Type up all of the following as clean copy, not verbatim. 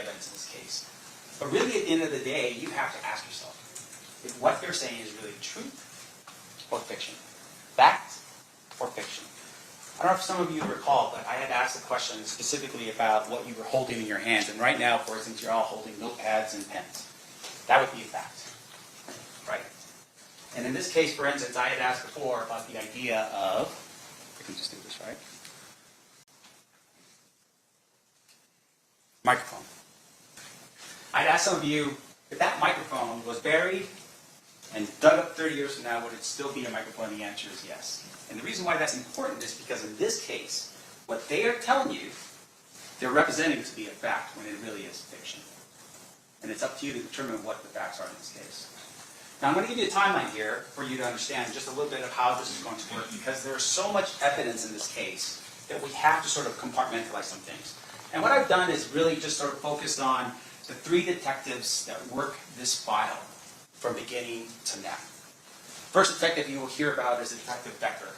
evidence in this case. But really, at the end of the day, you have to ask yourself if what they're saying is really truth or fiction, fact or fiction. I don't know if some of you recall, but I had asked a question specifically about what you were holding in your hands. And right now, for instance, you're all holding notepads and pens. That would be a fact, right? And in this case, for instance, I had asked before about the idea of, I can just do this, right? Microphone. I'd ask some of you, if that microphone was buried and dug up 30 years from now, would it still be a microphone? The answer is yes. And the reason why that's important is because in this case, what they are telling you, they're representing to be a fact when it really is fiction. And it's up to you to determine what the facts are in this case. Now I'm going to give you a timeline here for you to understand just a little bit of how this is going to work, because there's so much evidence in this case that we have to sort of compartmentalize some things. And what I've done is really just sort of focused on the 3 detectives that work this file from beginning to now. First detective you will hear about is Detective Becker.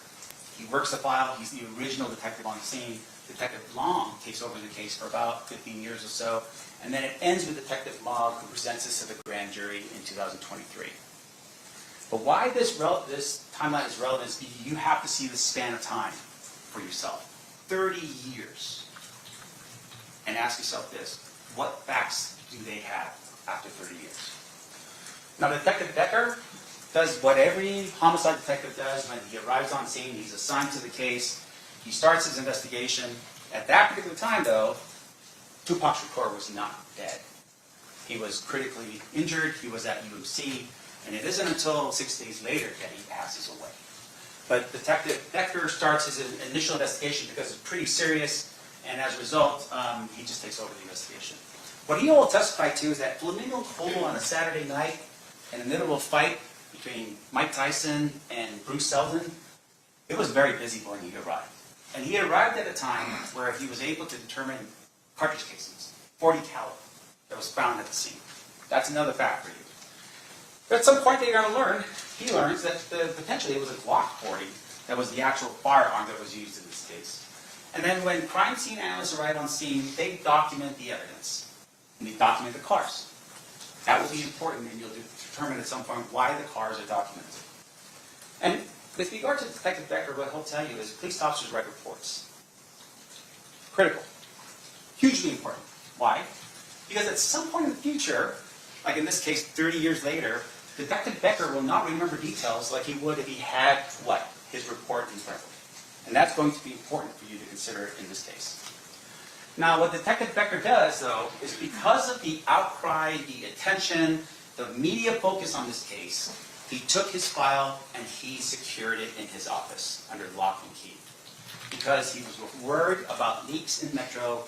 He works the file. He's the original detective on the scene. Detective Long takes over the case for about 15 years or so. And then it ends with Detective Mogg, who presents this to the grand jury in 2023. But why this timeline is relevant is because you have to see the span of time for yourself. 30 years. And ask yourself this: what facts do they have after 30 years? Now, Detective Becker does what every homicide detective does when he arrives on scene. He's assigned to the case. He starts his investigation. At that particular time, though, Tupac Shakur was not dead. He was critically injured. He was at UMC. And it isn't until 6 days later that he passes away. But Detective Becker starts his initial investigation because it's pretty serious. And as a result, he just takes over the investigation. What he will testify to is that Flamingo Cole on a Saturday night, in the middle of a fight between Mike Tyson and Bruce Seldon, it was very busy when he arrived. And he arrived at a time where he was able to determine cartridge casings, .40 caliber, that was found at the scene. That's another fact for you. But at some point they're going to learn, he learns that potentially it was a Glock 40 that was the actual firearm that was used in this case. And then when crime scene analysts arrive on scene, they document the evidence. And they document the cars. That will be important, and you'll determine at some point why the cars are documented. And with regard to Detective Becker, what he'll tell you is police officers write reports. Critical. Hugely important. Why? Because at some point in the future, like in this case 30 years later, Detective Becker will not remember details like he would if he had, what? His report in front of him. And that's going to be important for you to consider in this case. Now, what Detective Becker does, though, is because of the outcry, the attention, the media focus on this case, he took his file and he secured it in his office under lock and key. Because he was worried about leaks in Metro,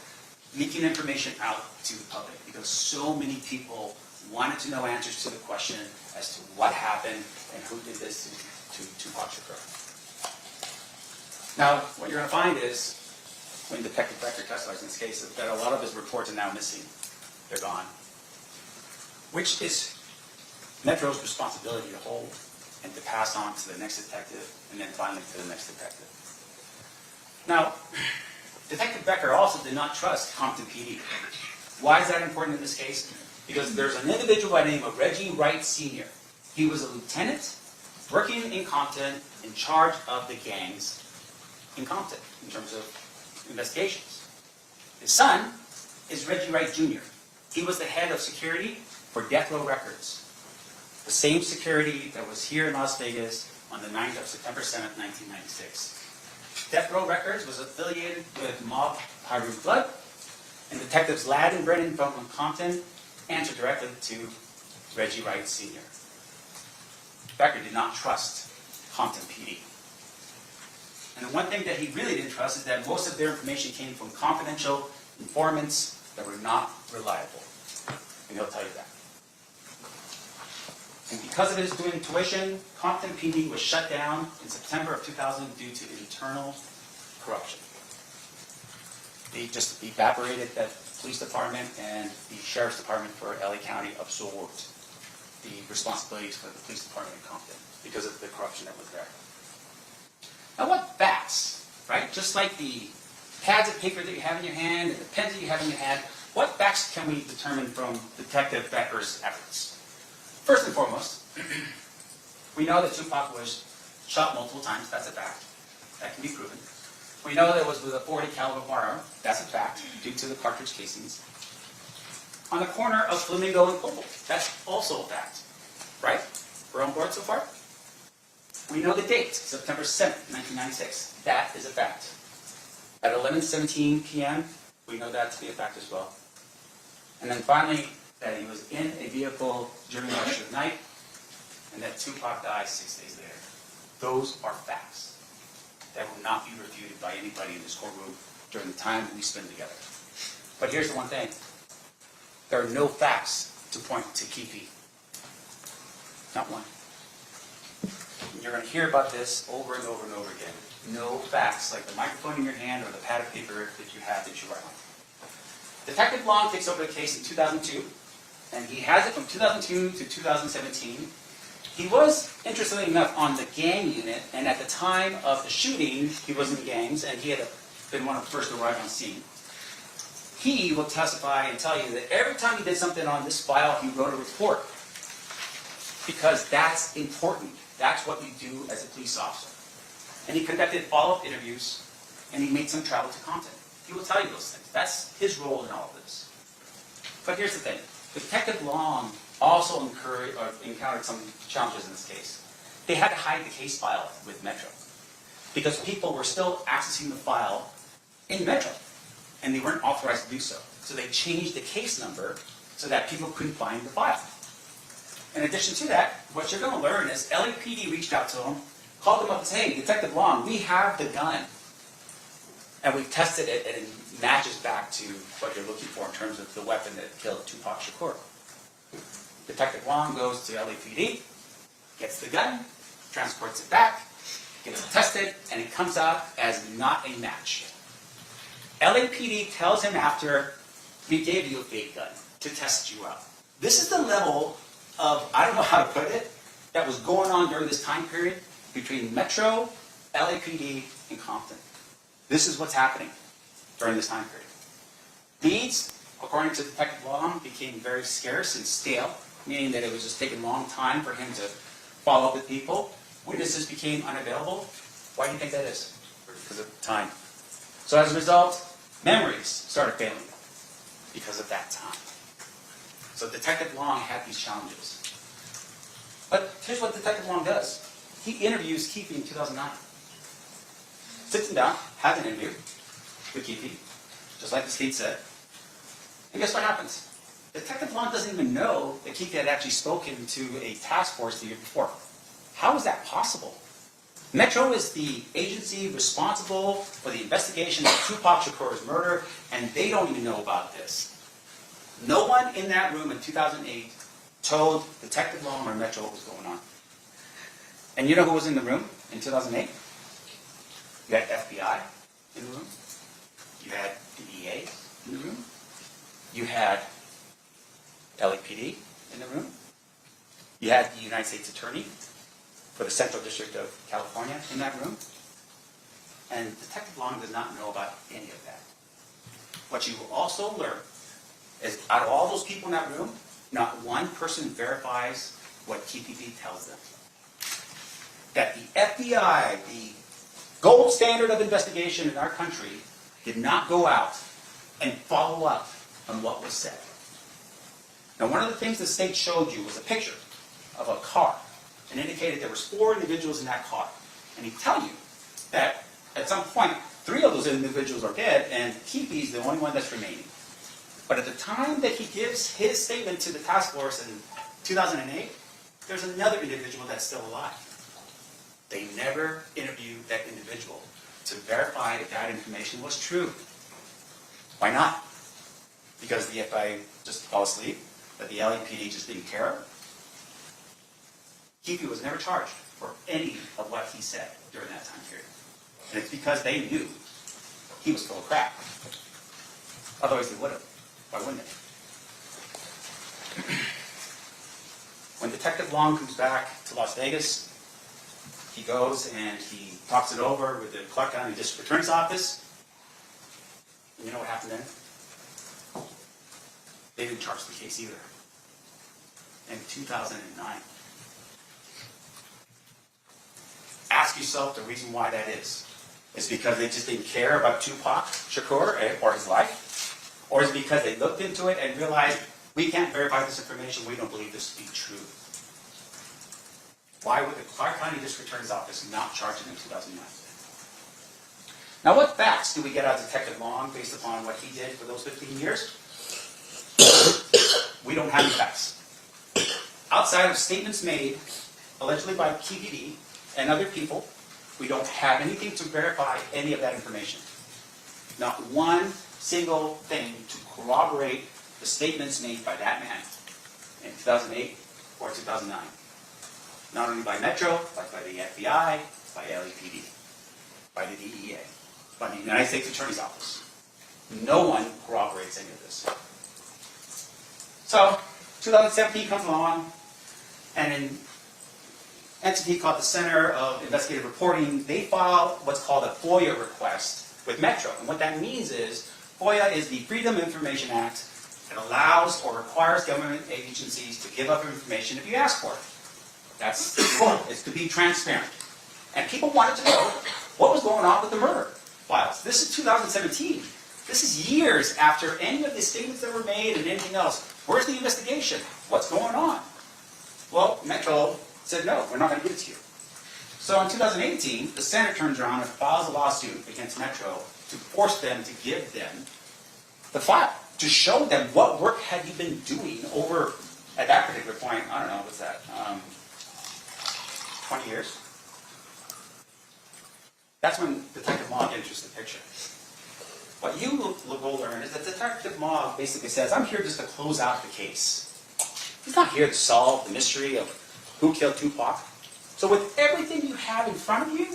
leaking information out to the public. Because so many people wanted to know answers to the question as to what happened and who did this to Tupac Shakur. Now, what you're going to find is, when Detective Becker testifies in this case, that a lot of his reports are now missing. They're gone. Which is Metro's responsibility to hold and to pass on to the next detective, and then finally to the next detective. Now, Detective Becker also did not trust Compton PD. Why is that important in this case? Because there's an individual by the name of Reggie Wright Sr. He was a lieutenant working in Compton in charge of the gangs in Compton in terms of investigations. His son is Reggie Wright Jr. He was the head of security for Death Row Records, the same security that was here in Las Vegas on the 9th of September 7th, 1996. Death Row Records was affiliated with Mob Haru Blood, and Detectives Ladd and Brennan from Compton answered directly to Reggie Wright Sr. Becker did not trust Compton PD. And the one thing that he really didn't trust is that most of their information came from confidential informants that were not reliable. And he'll tell you that. And because of his intuition, Compton PD was shut down in September of 2000 due to internal corruption. They just evaporated that police department, and the sheriff's department for LA County absorbed the responsibilities for the police department in Compton because of the corruption that was there. Now what facts, right? Just like the pads of paper that you have in your hand and the pens that you have in your hand, what facts can we determine from Detective Becker's efforts? First and foremost, we know that Tupac was shot multiple times. That's a fact. That can be proven. We know that it was with a .40 caliber firearm. That's a fact, due to the cartridge casings. On the corner of Flamingo and Cobalt. That's also a fact. Right? We're on board so far? We know the date, September 7th, 1996. That is a fact. At 11:17 p.m., we know that to be a fact as well. And then finally, that he was in a vehicle during the rush of night, and that Tupac died 6 days later. Those are facts that will not be refuted by anybody in this courtroom during the time we spend together. But here's the one thing. There are no facts to point to Keefe. Not one. And you're going to hear about this over and over and over again. No facts, like the microphone in your hand or the pad of paper that you have that you write on. Detective Long takes over the case in 2002, and he has it from 2002 to 2017. He was, interestingly enough, on the gang unit, and at the time of the shooting, he was in gangs, and he had been one of the first to arrive on scene. He will testify and tell you that every time he did something on this file, he wrote a report. Because that's important. That's what you do as a police officer. And he conducted follow-up interviews, and he made some travel to Compton. He will tell you those things. That's his role in all of this. But here's the thing. Detective Long also encountered some challenges in this case. They had to hide the case file with Metro because people were still accessing the file in Metro, and they weren't authorized to do so. So they changed the case number so that people couldn't find the file. In addition to that, what you're going to learn is LAPD reached out to him, called him up and said, hey, Detective Long, we have the gun. And we've tested it, and it matches back to what you're looking for in terms of the weapon that killed Tupac Shakur. Detective Long goes to LAPD, gets the gun, transports it back, gets it tested, and it comes out as not a match. LAPD tells him after, we gave you a fake gun to test you out. This is the level of, I don't know how to put it, that was going on during this time period between Metro, LAPD, and Compton. This is what's happening during this time period. Leads, according to Detective Long, became very scarce and stale, meaning that it was just taking a long time for him to follow up with people. Witnesses became unavailable. Why do you think that is? Because of time. So as a result, memories started failing because of that time. So Detective Long had these challenges. But here's what Detective Long does. He interviews Keefe in 2009. Sits him down, has an interview with Keefe, just like the state said. And guess what happens? Detective Long doesn't even know that Keefe had actually spoken to a task force the year before. How is that possible? Metro is the agency responsible for the investigation of Tupac Shakur's murder, and they don't even know about this. No one in that room in 2008 told Detective Long or Metro what was going on. And you know who was in the room in 2008? You had FBI in the room. You had DEA in the room. You had LAPD in the room. You had the United States Attorney for the Central District of California in that room. And Detective Long does not know about any of that. What you will also learn is out of all those people in that room, not one person verifies what Keefe D tells them. That the FBI, the gold standard of investigation in our country, did not go out and follow up on what was said. Now, one of the things the state showed you was a picture of a car and indicated there was 4 individuals in that car. And he'd tell you that at some point, 3 of those individuals are dead, and Keefe is the only one that's remaining. But at the time that he gives his statement to the task force in 2008, there's another individual that's still alive. They never interviewed that individual to verify that that information was true. Why not? Because the FBI just fell asleep? That the LAPD just didn't care? Keefe was never charged for any of what he said during that time period. And it's because they knew he was full of crap. Otherwise they would have. Why wouldn't they? When Detective Long comes back to Las Vegas, he goes and he talks it over with the Clark County District Attorney's Office. And you know what happened then? They didn't charge the case either. In 2009. Ask yourself the reason why that is. Is it because they just didn't care about Tupac Shakur or his life? Or is it because they looked into it and realized, we can't verify this information, we don't believe this to be true? Why would the Clark County District Attorney's Office not charge him in 2009? Now, what facts do we get out of Detective Long based upon what he did for those 15 years? We don't have any facts. Outside of statements made, allegedly by Keefe D and other people, we don't have anything to verify any of that information. Not one single thing to corroborate the statements made by that man in 2008 or 2009. Not only by Metro, but by the FBI, by LAPD, by the DEA, by the United States Attorney's Office. No one corroborates any of this. So, 2017 comes along, and an entity called the Center of Investigative Reporting, they file what's called a FOIA request with Metro. And what that means is, FOIA is the Freedom of Information Act. It allows or requires government agencies to give up information if you ask for it. That's the point. It's to be transparent. And people wanted to know what was going on with the murder files. This is 2017. This is years after any of the statements that were made and anything else. Where's the investigation? What's going on? Well, Metro said, no, we're not going to give it to you. So in 2018, the Center turns around and files a lawsuit against Metro to force them to give them the file, to show them what work had you been doing over, at that particular point, I don't know, what's that, 20 years? That's when Detective Mogg enters the picture. What you will learn is that Detective Mogg basically says, I'm here just to close out the case. He's not here to solve the mystery of who killed Tupac. So with everything you have in front of you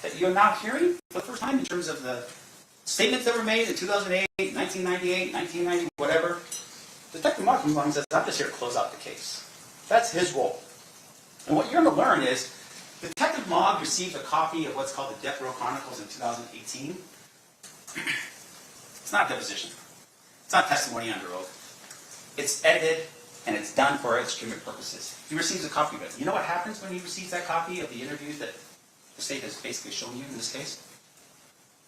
that you're now hearing for the first time in terms of the statements that were made in 2008, 1998, 1990, whatever, Detective Mogg comes along and says, I'm just here to close out the case. That's his role. And what you're going to learn is Detective Mogg received a copy of what's called the Death Row Chronicles in 2018. It's not a deposition. It's not testimony under oath. It's edited, and it's done for extreme purposes. He receives a copy of it. You know what happens when he receives that copy of the interviews that the state has basically shown you in this case?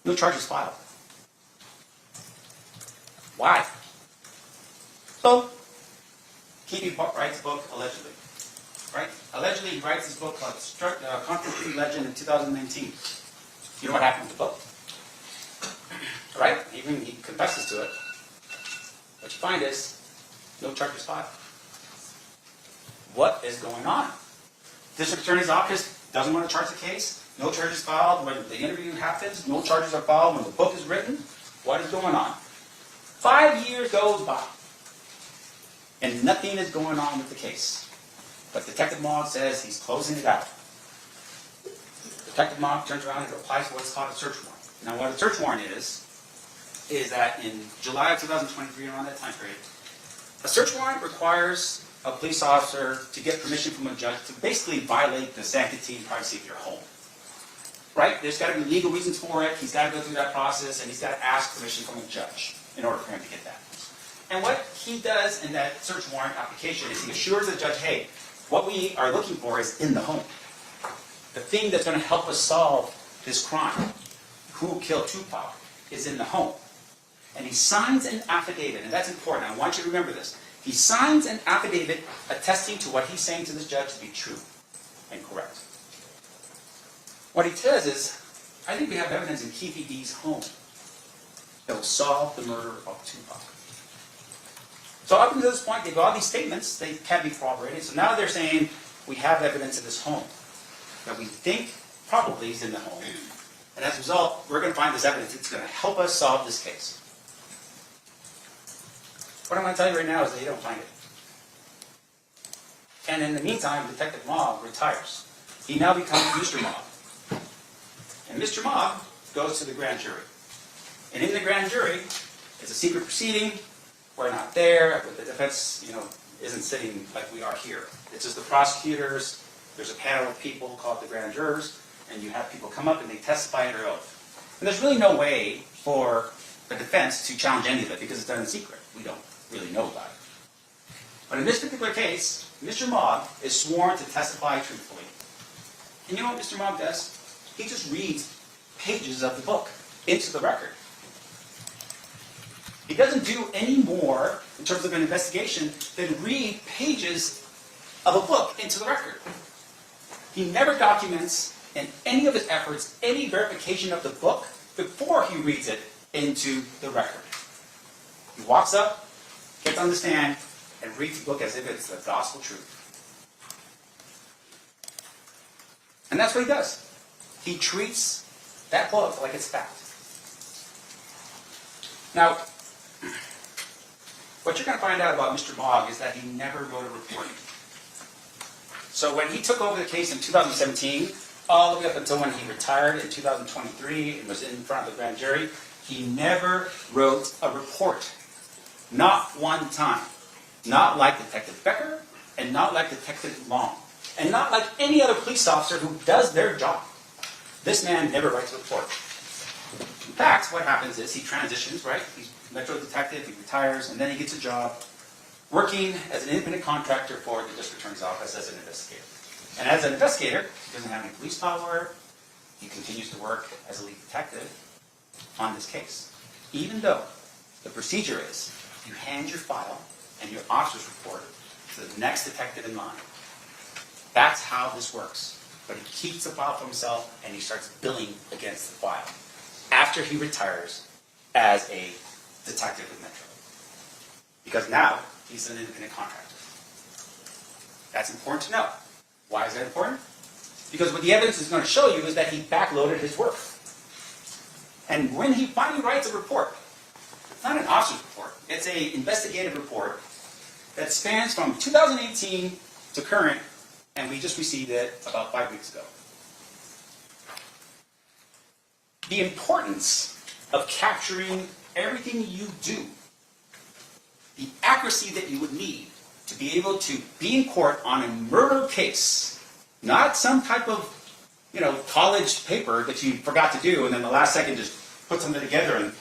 No charges filed. Why? So, Keefe writes a book, allegedly. Right? Allegedly, he writes this book called Controversy Legend in 2019. You know what happened with the book? Right? Even he confesses to it. What you find is, no charges filed. What is going on? District Attorney's Office doesn't want to charge the case. No charges filed when the interview happens. No charges are filed when the book is written. What is going on? 5 years goes by, and nothing is going on with the case. But Detective Mogg says he's closing it out. Detective Mogg turns around and applies for what's called a search warrant. Now, what a search warrant is that in July of 2023, around that time period, a search warrant requires a police officer to get permission from a judge to basically violate the sanctity and privacy of your home. Right? There's got to be legal reasons for it. He's got to go through that process, and he's got to ask permission from a judge in order for him to get that. And what he does in that search warrant application is he assures the judge, hey, what we are looking for is in the home. The thing that's going to help us solve this crime, who killed Tupac, is in the home. And he signs an affidavit, and that's important. I want you to remember this. He signs an affidavit attesting to what he's saying to this judge to be true and correct. What he says is, I think we have evidence in Keefe D's home that will solve the murder of Tupac. So up until this point, they've got all these statements. They can't be corroborated. So now they're saying, we have evidence in this home that we think probably is in the home. And as a result, we're going to find this evidence. It's going to help us solve this case. What I'm going to tell you right now is they don't find it. And in the meantime, Detective Mogg retires. He now becomes Mr. Mogg. And Mr. Mogg goes to the grand jury. And in the grand jury, it's a secret proceeding. We're not there. The defense, isn't sitting like we are here. It's just the prosecutors. There's a panel of people called the grand jurors. And you have people come up and they testify under oath. And there's really no way for the defense to challenge any of it because it's done in secret. We don't really know about it. But in this particular case, Mr. Mogg is sworn to testify truthfully. And you know what Mr. Mogg does? He just reads pages of the book into the record. He doesn't do any more in terms of an investigation than read pages of a book into the record. He never documents in any of his efforts any verification of the book before he reads it into the record. He walks up, gets on the stand, and reads the book as if it's the gospel truth. And that's what he does. He treats that book like it's fact. Now, what you're going to find out about Mr. Mogg is that he never wrote a report. So when he took over the case in 2017, all the way up until when he retired in 2023 and was in front of the grand jury, he never wrote a report. Not one time. Not like Detective Becker, and not like Detective Long, and not like any other police officer who does their job. This man never writes a report. In fact, what happens is he transitions, right? He's a Metro detective, he retires, and then he gets a job working as an independent contractor for the district attorney's office as an investigator. And as an investigator, he doesn't have any police power. He continues to work as a lead detective on this case. Even though the procedure is you hand your file and your officer's report to the next detective in line. That's how this works. But he keeps the file for himself and he starts billing against the file after he retires as a detective with Metro. Because now he's an independent contractor. That's important to know. Why is that important? Because what the evidence is going to show you is that he backloaded his work. And when he finally writes a report, it's not an officer's report, it's an investigative report that spans from 2018 to current, and we just received it about 5 weeks ago. The importance of capturing everything you do, the accuracy that you would need to be able to be in court on a murder case, not some type of, college paper that you forgot to do and then the last second just put something together and,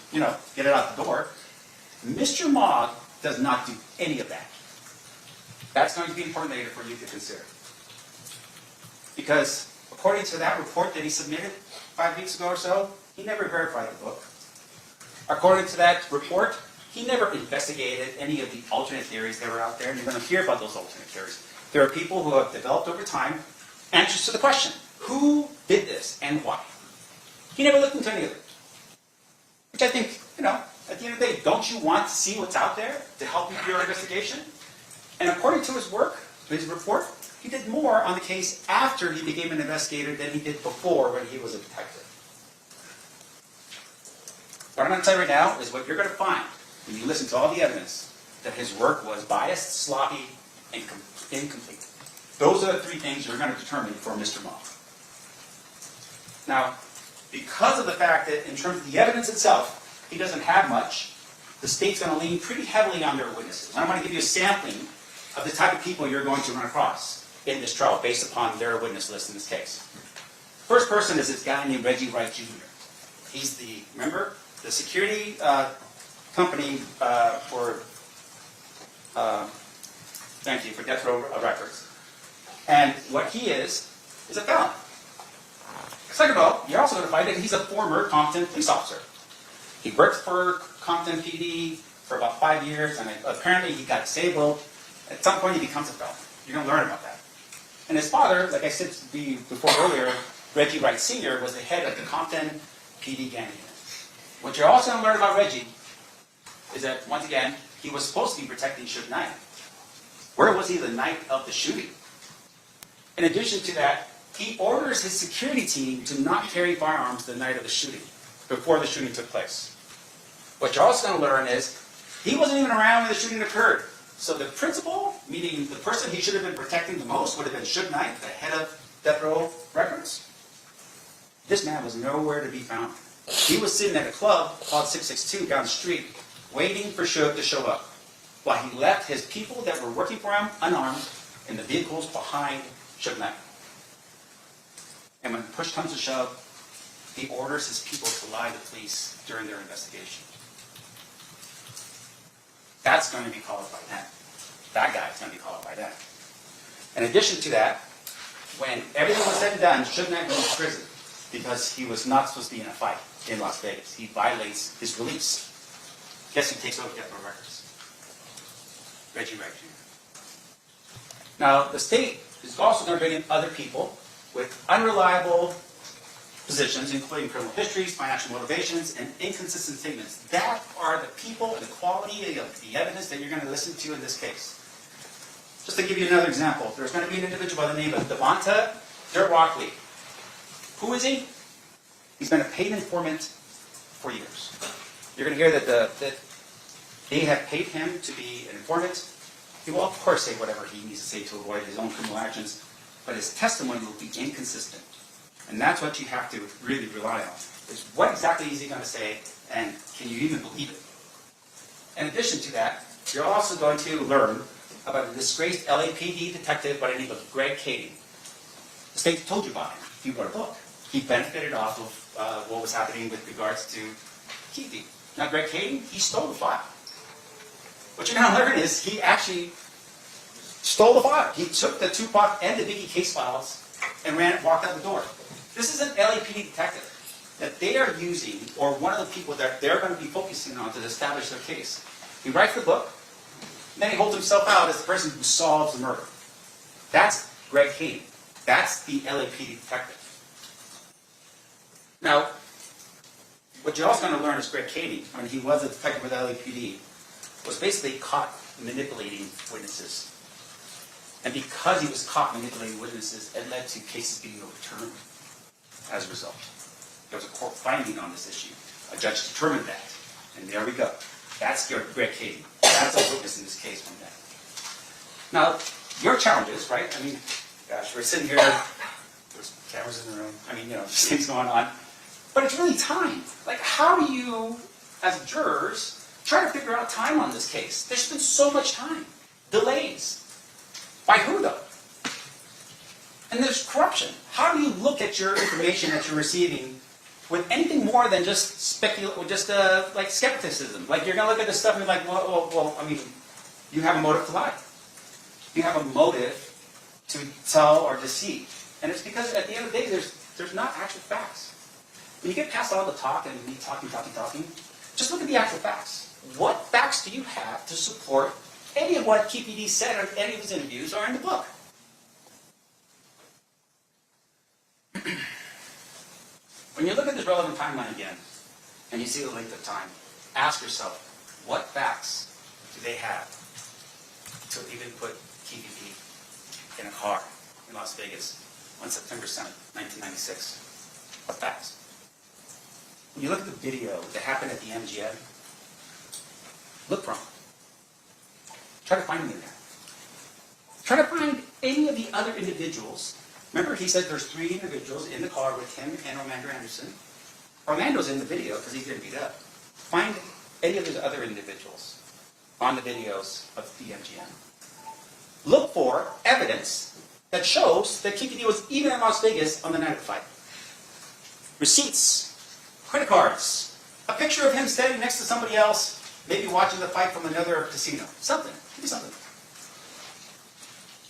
get it out the door. Mr. Mogg does not do any of that. That's going to be important later for you to consider. Because according to that report that he submitted 5 weeks ago or so, he never verified the book. According to that report, he never investigated any of the alternate theories that were out there, and you're going to hear about those alternate theories. There are people who have developed over time answers to the question, who did this and why? He never looked into any of it. Which I think, at the end of the day, don't you want to see what's out there to help you with your investigation? And according to his report, he did more on the case after he became an investigator than he did before when he was a detective. What I'm going to tell you right now is what you're going to find when you listen to all the evidence, that his work was biased, sloppy, and incomplete. Those are the three things you're going to determine for Mr. Mogg. Now, because of the fact that in terms of the evidence itself, he doesn't have much, the state's going to lean pretty heavily on their witnesses. And I'm going to give you a sampling of the type of people you're going to run across in this trial based upon their witness list in this case. First person is this guy named Reggie Wright Jr. He's the security company for Death Row Records. And what he is a felon. Second of all, you're also going to find that he's a former Compton police officer. He worked for Compton PD for about 5 years, and apparently he got disabled. At some point, he becomes a felon. You're going to learn about that. And his father, like I said before earlier, Reggie Wright Sr., was the head of the Compton PD gang unit. What you're also going to learn about Reggie is that, once again, he was supposed to be protecting Suge Knight. Where was he the night of the shooting? In addition to that, he orders his security team to not carry firearms the night of the shooting, before the shooting took place. What you're also going to learn is, he wasn't even around when the shooting occurred. So the principal, meaning the person he should have been protecting the most, would have been Suge Knight, the head of Death Row Records. This man was nowhere to be found. He was sitting at a club called 662 down the street, waiting for Suge to show up, while he left his people that were working for him unarmed in the vehicles behind Suge Knight. And when push comes to shove, he orders his people to lie to police during their investigation. That's going to be called by them. That guy's going to be then. In addition to that, when everything was said and done, Suge Knight went to prison because he was not supposed to be in a fight in Las Vegas. He violates his release. Guess who takes over Capitol Records? Reggie Wright Jr. Now, the state is also going to bring in other people with unreliable positions, including criminal histories, financial motivations, and inconsistent statements. That are the people and the quality of the evidence that you're going to listen to in this case. Just to give you another example, there's going to be an individual by the name of Devonta Dirt Rockley. Who is he? He's been a paid informant for years. You're going to hear that they have paid him to be an informant. He will, of course, say whatever he needs to say to avoid his own criminal actions, but his testimony will be inconsistent. And that's what you have to really rely on, is what exactly is he going to say, and can you even believe it? In addition to that, you're also going to learn about a disgraced LAPD detective by the name of Greg Cady. The state told you about him. He wrote a book. He benefited off of what was happening with regards to Keefe D. Now, Greg Cady, he stole the file. What you're going to learn is he actually stole the file. He took the Tupac and the Biggie case files and walked out the door. This is an LAPD detective that they are using, or one of the people that they're going to be focusing on to establish their case. He writes the book, and then he holds himself out as the person who solves the murder. That's Greg Cady. That's the LAPD detective. Now, what you're also going to learn is Greg Cady, when he was a detective with LAPD, was basically caught manipulating witnesses. And because he was caught manipulating witnesses, it led to cases being overturned as a result. There was a court finding on this issue. A judge determined that. And there we go. That's Greg Cady. That's a witness in this case from that. Now, your challenges, right? I mean, gosh, we're sitting here, there's cameras in the room. I mean, there's things going on. But it's really time. Like, how do you, as jurors, try to figure out time on this case? There's been so much time. Delays. By who, though? And there's corruption. How do you look at your information that you're receiving with anything more than just like skepticism? Like, you're going to look at this stuff and be like, well, I mean, you have a motive to lie. You have a motive to tell or deceive. And it's because at the end of the day, there's not actual facts. When you get past all the talk and me talking, just look at the actual facts. What facts do you have to support any of what Keefe D said in any of his interviews or in the book? When you look at this relevant timeline again, and you see the length of time, ask yourself, what facts do they have to even put Keefe D in a car in Las Vegas on September 7th, 1996? What facts? When you look at the video that happened at the MGM, look for them. Try to find them in there. Try to find any of the other individuals. Remember, he said there's 3 individuals in the car with him and Orlando Anderson. Orlando's in the video because he's getting beat up. Find any of those other individuals on the videos of the MGM. Look for evidence that shows that Keefe D was even in Las Vegas on the night of the fight. Receipts, credit cards, a picture of him standing next to somebody else, maybe watching the fight from another casino. Something. Give me something.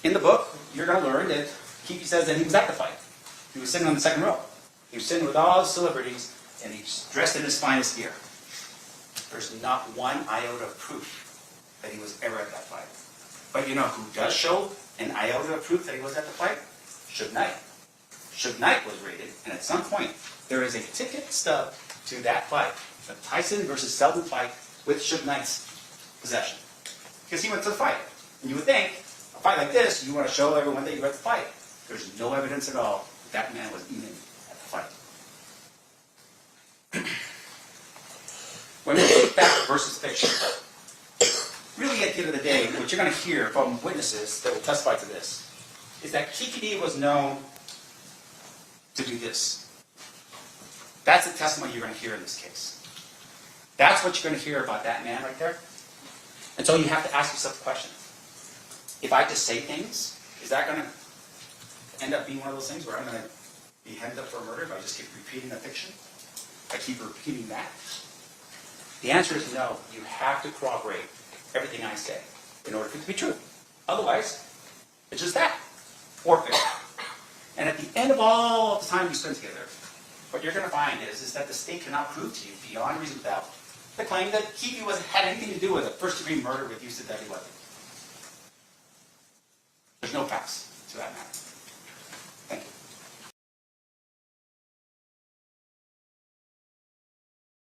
In the book, you're going to learn that Keefe says that he was at the fight. He was sitting on the second row. He was sitting with all the celebrities, and he's dressed in his finest gear. There's not one iota of proof that he was ever at that fight. But you know who does show an iota of proof that he was at the fight? Suge Knight. Suge Knight was raided, and at some point, there is a ticket stub to that fight, the Tyson versus Selden fight with Suge Knight's possession. Because he went to the fight. And you would think, a fight like this, you want to show everyone that you were at the fight. There's no evidence at all that man was even at the fight. When we take fact versus fiction, really at the end of the day, what you're going to hear from witnesses that will testify to this is that Keefe D was known to do this. That's the testimony you're going to hear in this case. That's what you're going to hear about that man right there. And so you have to ask yourself the question. If I just say things, is that going to end up being one of those things where I'm going to be headed up for a murder if I just keep repeating a fiction? I keep repeating that? The answer is no. You have to corroborate everything I say in order for it to be true. Otherwise, It's just that. Forfeit. And at the end of all the time we spend together, what you're going to find is that the state cannot prove to you beyond reasonable doubt the claim that Keefe had anything to do with a first-degree murder with use of deadly weapon. There's no facts to that matter.